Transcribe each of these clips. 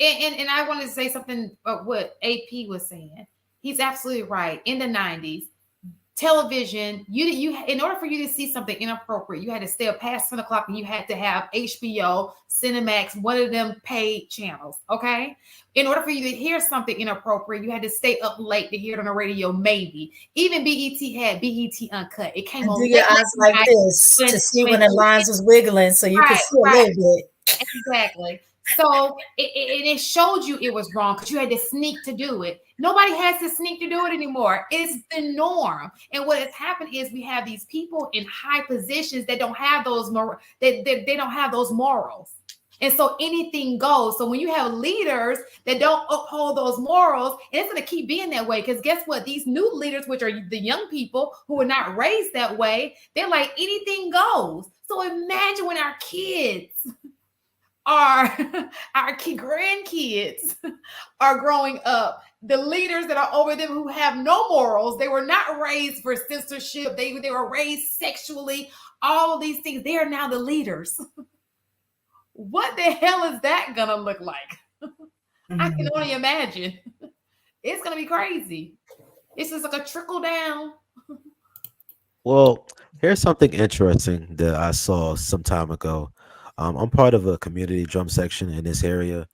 And I wanted to say something about what AP was saying. He's absolutely right. In the 90s, television, you in order for you to see something inappropriate, you had to stay up past 10 o'clock and you had to have HBO, Cinemax, one of them paid channels. Okay. In order for you to hear something inappropriate, you had to stay up late to hear it on the radio, maybe. Even BET had BET Uncut. It came And do on your late eyes like night this to see when the lines was wiggling so you could right, see a right. little bit. Exactly. So it showed you it was wrong because you had to sneak to do it. Nobody has to sneak to do it anymore. It's the norm. And what has happened is we have these people in high positions that don't have those they don't have those morals. And so anything goes. So when you have leaders that don't uphold those morals, and it's going to keep being that way because guess what? These new leaders, which are the young people who were not raised that way, they're like anything goes. So imagine when our kids our our grandkids are growing up, the leaders that are over them who have no morals, they were not raised for censorship, they were raised sexually, all of these things, they are now the leaders. What the hell is that gonna look like? I can Mhm. only imagine. It's gonna be crazy. It's just like a trickle down. Well, here's something interesting that I saw some time ago. I'm part of a community drum section in this area,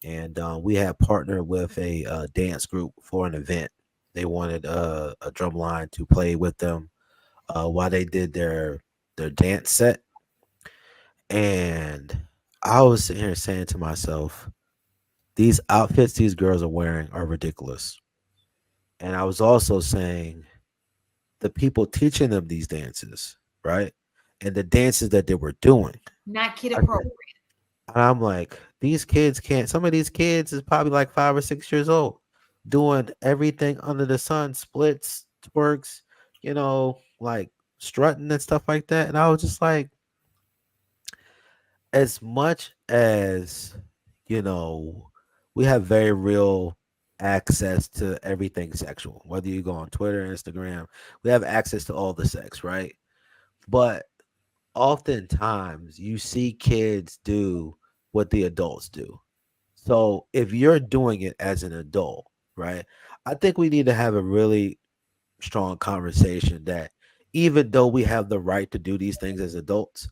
and we had partnered with a dance group for an event. They wanted a drum line to play with them while they did their dance set, and I was sitting here saying to myself, these outfits these girls are wearing are ridiculous. And I was also saying the people teaching them these dances, right? And the dances that they were doing. Not kid I said, appropriate. and I'm like, these kids can't, some of these kids is probably like 5 or 6 years old, doing everything under the sun, splits, twerks, like strutting and stuff like that. And I was just like, as much as, you know, we have very real access to everything sexual, whether you go on Twitter, Instagram, we have access to all the sex, right? But oftentimes you see kids do what the adults do. So if you're doing it as an adult, right? I think we need to have a really strong conversation that even though we have the right to do these things as adults,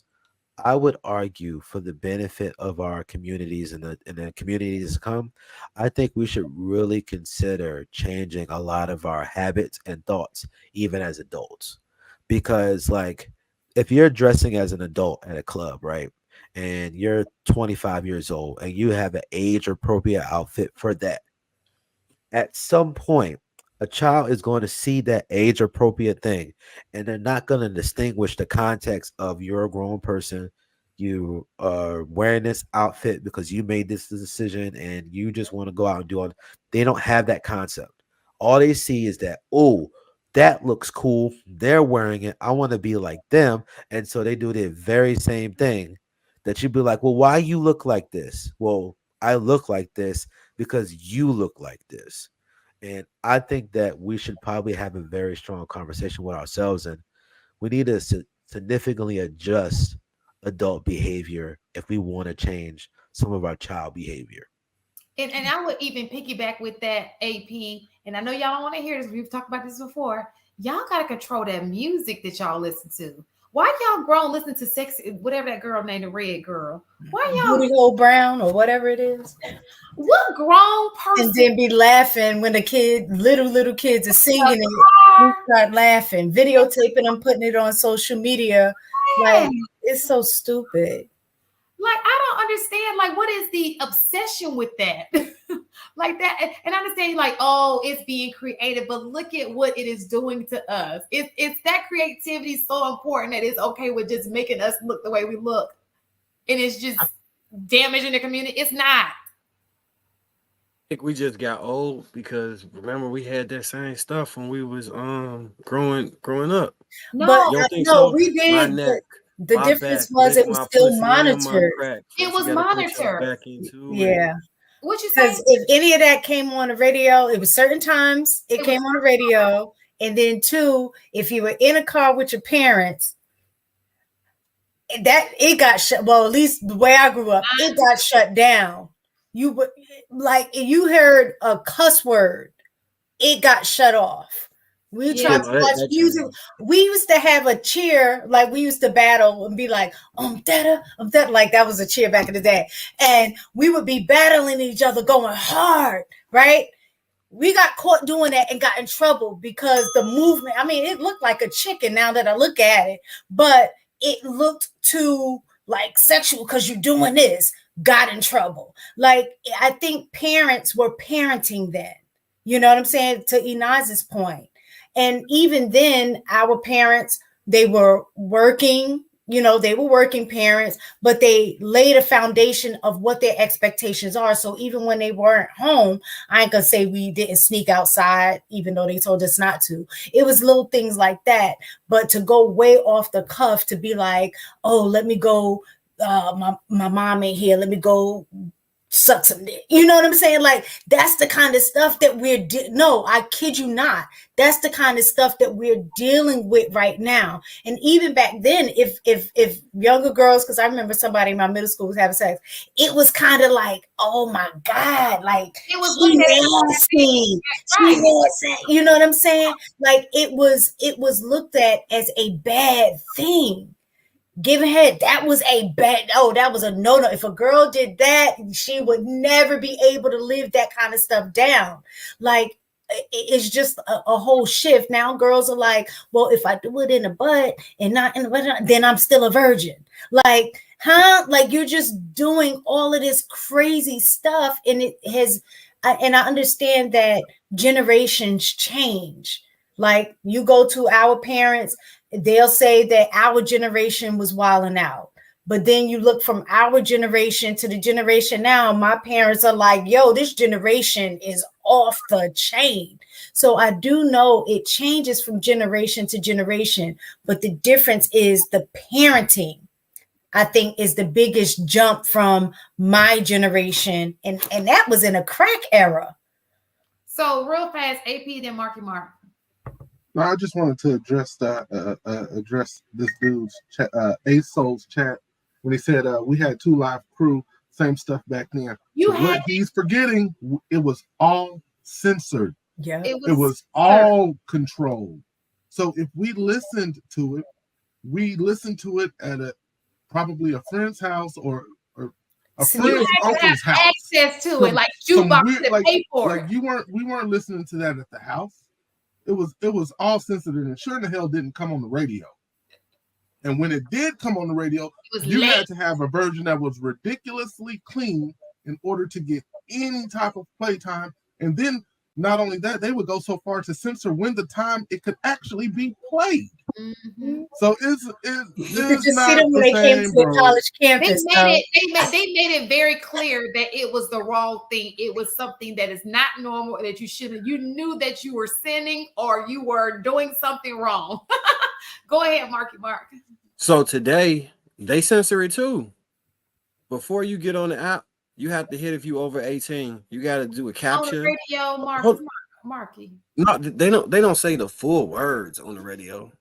I would argue for the benefit of our communities and the communities to come, I think we should really consider changing a lot of our habits and thoughts, even as adults. Because, like, if you're dressing as an adult at a club, right, and you're 25 years old and you have an age appropriate outfit for that, at some point, a child is going to see that age appropriate thing and they're not going to distinguish the context of you're a grown person. You are wearing this outfit because you made this decision and you just want to go out and do all. They don't have that concept. All they see is that, oh, that looks cool. They're wearing it. I want to be like them. And so they do the very same thing that you'd be like, well, why you look like this? Well, I look like this because you look like this. And I think that we should probably have a very strong conversation with ourselves, and we need to significantly adjust adult behavior if we want to change some of our child behavior. And I would even piggyback with that AP. And I know y'all don't want to hear this. We've talked about this before. Y'all gotta control that music that y'all listen to. Why y'all grown listening to sexy whatever that girl named the red girl? Why y'all Booty hole brown or whatever it is. what grown And person then be laughing when the little kids are a singing it. We car? start laughing, videotaping them, putting it on social media. Like, it's so stupid. Like I don't understand. Like, what is the obsession with that? Like that, and I understand. Like, oh, it's being creative, but look at what it is doing to us. It's that creativity is so important that it's okay with just making us look the way we look, and it's just damaging the community. It's not. Think we just got old because remember we had that same stuff when we was growing up. But No, You don't think no, so? we My did. neck, The my difference back, was lick it was my still pussy and my monitored. crack. it First, you was gotta put your monitored. back into it. Yeah. What you say? Because if any of that came on the radio, it was certain times it It was came on the radio. And then two, if you were in a car with your parents, that it got shut. Well, at least the way I grew up, it got shut down. you would like if you heard a cuss word, it got shut off. We Yeah. tried to watch That music. changed. We used to have a cheer, like we used to battle and be like, dada, like that was a cheer back in the day. And we would be battling each other, going hard, right? We got caught doing that and got in trouble because the movement, I mean, it looked like a chicken now that I look at it, but it looked too like sexual because you're doing this, got in trouble. Like, I think parents were parenting then. You know what I'm saying? To Inaz's point. And even then, our parents, they were working, they were working parents, but they laid a foundation of what their expectations are. So even when they weren't home, I ain't gonna say we didn't sneak outside, even though they told us not to. It was little things like that. But to go way off the cuff to be like, oh, let me go, my mom ain't here, let me go suck some dick. You know what I'm saying? Like, that's the kind of stuff that we're no, I kid you not. That's the kind of stuff that we're dealing with right now. And even back then, if younger girls, because I remember somebody in my middle school was having sex, it was kind of like, oh my God, like It was she nasty. nasty. You know what I'm saying? Like it was looked at as a bad thing. Giving head, that was a bad, that was a no-no. If a girl did that, she would never be able to live that kind of stuff down. Like, it's just a whole shift. Now girls are like, well, if I do it in the butt and not in the butt, then I'm still a virgin. Like, huh? Like, you're just doing all of this crazy stuff. And it has, and I understand that generations change. Like, you go to our parents, they'll say that our generation was wilding out. But then you look from our generation to the generation now, my parents are like, yo, this generation is off the chain. So I do know it changes from generation to generation, but the difference is the parenting, I think, is the biggest jump from my generation. And that was in a crack era. So real fast, AP, then Marky Mark. No, I just wanted to address address this dude's chat, Ace Soul's chat when he said we had 2 Live Crew, same stuff back then. What he's forgetting, it was all censored. Yeah, it was all controlled. So if we listened to it, we listened to it at probably a friend's house or a friend's uncle's house. Access to it, like jukebox to pay for it. We weren't listening to that at the house. It was all censored, and sure the hell didn't come on the radio. And when it did come on the radio, you had to have a version that was ridiculously clean in order to get any type of playtime. And then not only that, they would go so far to censor when the time it could actually be played. Mm-hmm. So it's just not see them when the they came to the college campus. They made it very clear that it was the wrong thing. It was something that is not normal, that you shouldn't. You knew that you were sinning or you were doing something wrong. Go ahead, Marky Mark. So today they censor it too. Before you get on the app, you have to hit if you over 18. You got to do a caption. On the radio, Marky. No, they don't say the full words on the radio.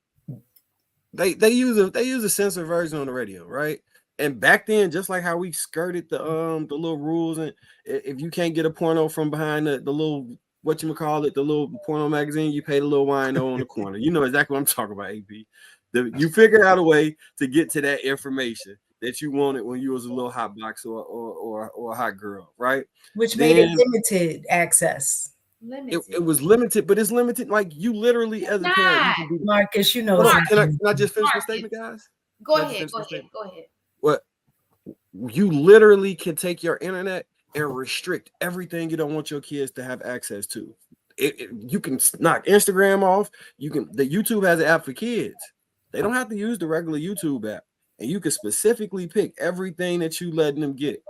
They use a censored version on the radio, right? And back then, just like how we skirted the little rules, and if you can't get a porno from behind the little the little porno magazine, you pay the little wino on the corner. You know exactly what I'm talking about, AP. You figure out a way to get to that information that you wanted when you was a little hot box or a hot girl, right? Which made it limited access. It was limited, but it's limited. Like, you literally, as a parent, you can do Marcus, you know. Can I just finish my statement, guys? Go ahead. What? You literally can take your internet and restrict everything you don't want your kids to have access to. You can knock Instagram off. The YouTube has an app for kids. They don't have to use the regular YouTube app, and you can specifically pick everything that you letting them get.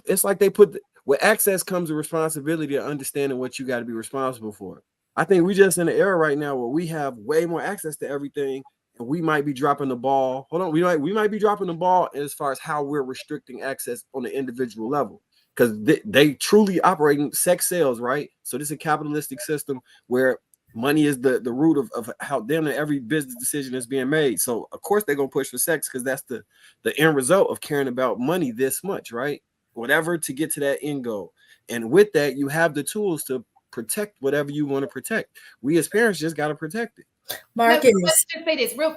It's like they put with access comes a responsibility of understanding what you got to be responsible for. I think we just in an era right now where we have way more access to everything, and we might be dropping the ball. Hold on, we might be dropping the ball as far as how we're restricting access on the individual level, because they truly operate in sex sales, right? So this is a capitalistic system where money is the root of how every business decision is being made. So of course they're gonna push for sex because that's the end result of caring about money this much, right? whatever to get to that end goal. And with that, you have the tools to protect whatever you want to protect. We as parents just got to protect it. Marcus, let's just say this real.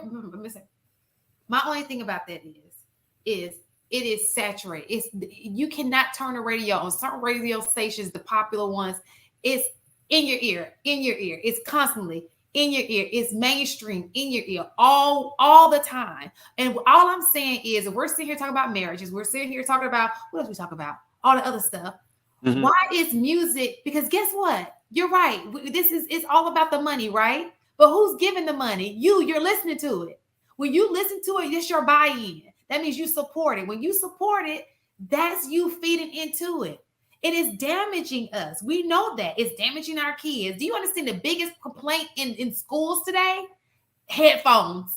My only thing about that is it is saturated. It's, you cannot turn the radio on certain radio stations, the popular ones. It's in your ear. It's constantly in your ear. It's mainstream in your ear all the time. And all I'm saying is, we're sitting here talking about marriages. We're sitting here talking about, what else we talk about? All the other stuff. Mm-hmm. Why is music? Because guess what? You're right. It's all about the money, right? But who's giving the money? You're listening to it. When you listen to it, it's your buy-in. That means you support it. When you support it, that's you feeding into it. It is damaging us. We know that. It's damaging our kids. Do you understand the biggest complaint in schools today? Headphones.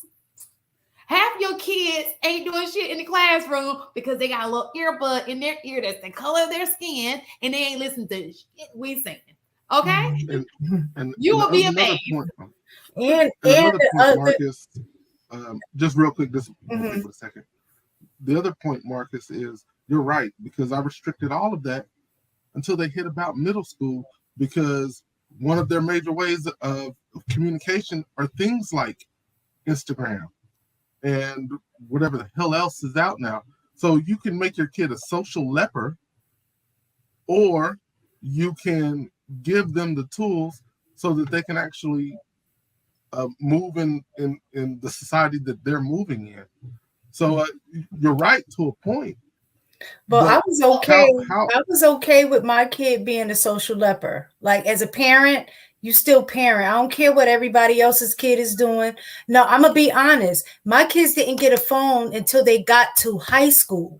Half your kids ain't doing shit in the classroom because they got a little earbud in their ear that's the color of their skin, and they ain't listening to the shit we saying. Okay? And you will be amazed. Another point, Marcus, just real quick, just for a second. The other point, Marcus, is you're right, because I restricted all of that until they hit about middle school, because one of their major ways of communication are things like Instagram and whatever the hell else is out now. So you can make your kid a social leper, or you can give them the tools so that they can actually move in the society that they're moving in. So you're right to a point. But I was okay. I was okay with my kid being a social leper. Like, as a parent, you still parent. I don't care what everybody else's kid is doing. No, I'm gonna be honest. My kids didn't get a phone until they got to high school.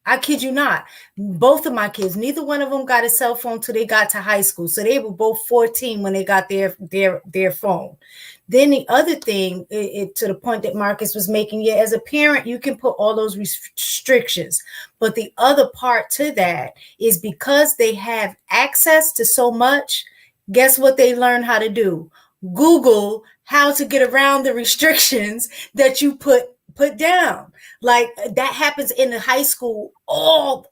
I kid you not. Both of my kids, neither one of them got a cell phone till they got to high school. So they were both 14 when they got their phone. Then the other thing, to the point that Marcus was making, yeah, as a parent, you can put all those restrictions. But the other part to that is, because they have access to so much, guess what they learn how to do? Google how to get around the restrictions that you put down. Like, that happens in the high school all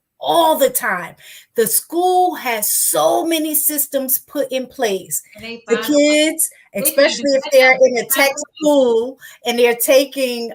the time. The school has so many systems put in place. The kids, especially if they're in a tech school and they're taking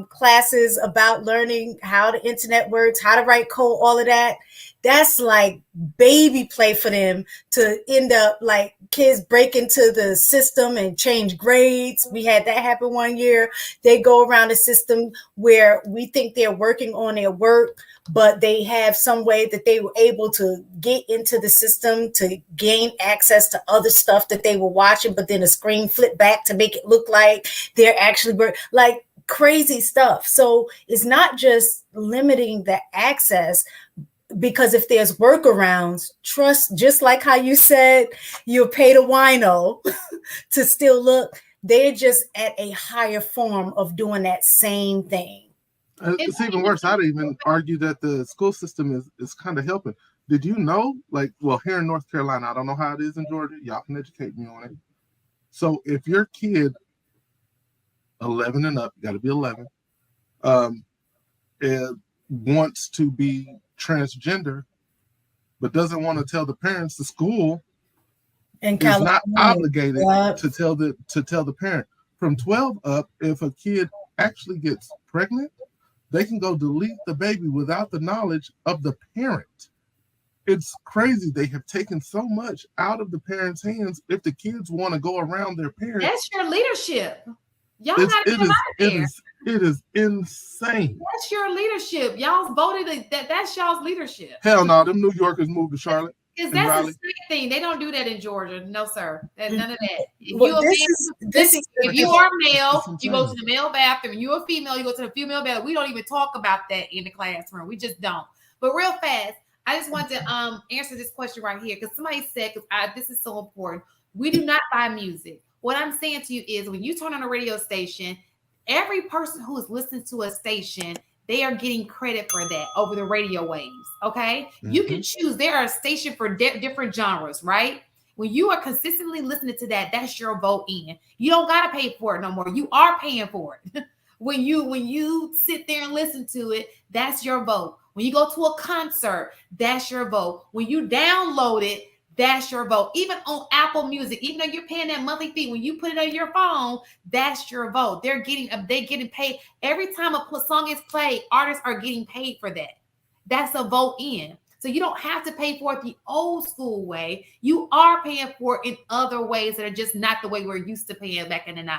classes about learning how the internet works, how to write code, all of that, that's like baby play for them to end up like kids break into the system and change grades. We had that happen one year. They go around the system where we think they're working on their work, but they have some way that they were able to get into the system to gain access to other stuff that they were watching, but then the screen flipped back to make it look like they're actually like crazy stuff. So it's not just limiting the access, because if there's workarounds, trust, just like how you said, you'll pay the wino to still look, they're just at a higher form of doing that same thing. It's even worse. I'd even argue that the school system is kind of helping. Did you know, like, well, here in North Carolina, I don't know how it is in Georgia. Y'all can educate me on it. So if your kid, 11 and up, got to be 11, wants to be transgender, but doesn't want to tell the parents, the school is not obligated to tell the parent. From 12 up, if a kid actually gets pregnant, they can go delete the baby without the knowledge of the parent. It's crazy. They have taken so much out of the parents' hands. If the kids want to go around their parents, that's your leadership. Y'all gotta get them out of there. It is insane. That's your leadership. Y'all voted that's y'all's leadership. Hell no, them New Yorkers moved to Charlotte. Because that's the same thing. They don't do that in Georgia. No, sir. None of that. If you are male, you go to the male bathroom. If you're a female, you go to the female bathroom. We don't even talk about that in the classroom. We just don't. But real fast, I just want to answer this question right here, because somebody said, this is so important. We do not buy music. What I'm saying to you is, when you turn on a radio station, every person who is listening to a station, they are getting credit for that over the radio waves. Okay. Mm-hmm. You can choose. There are stations for different genres, right? When you are consistently listening to that, that's your vote in. You don't got to pay for it no more. You are paying for it. When you sit there and listen to it, that's your vote. When you go to a concert, that's your vote. When you download it, that's your vote. Even on Apple Music, even though you're paying that monthly fee, when you put it on your phone, that's your vote. They're getting paid every time a song is played. Artists are getting paid for that. That's a vote in. So you don't have to pay for it the old school way. You are paying for it in other ways that are just not the way we're used to paying back in the 90s.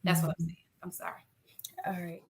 That's what I'm saying. I'm sorry. All right.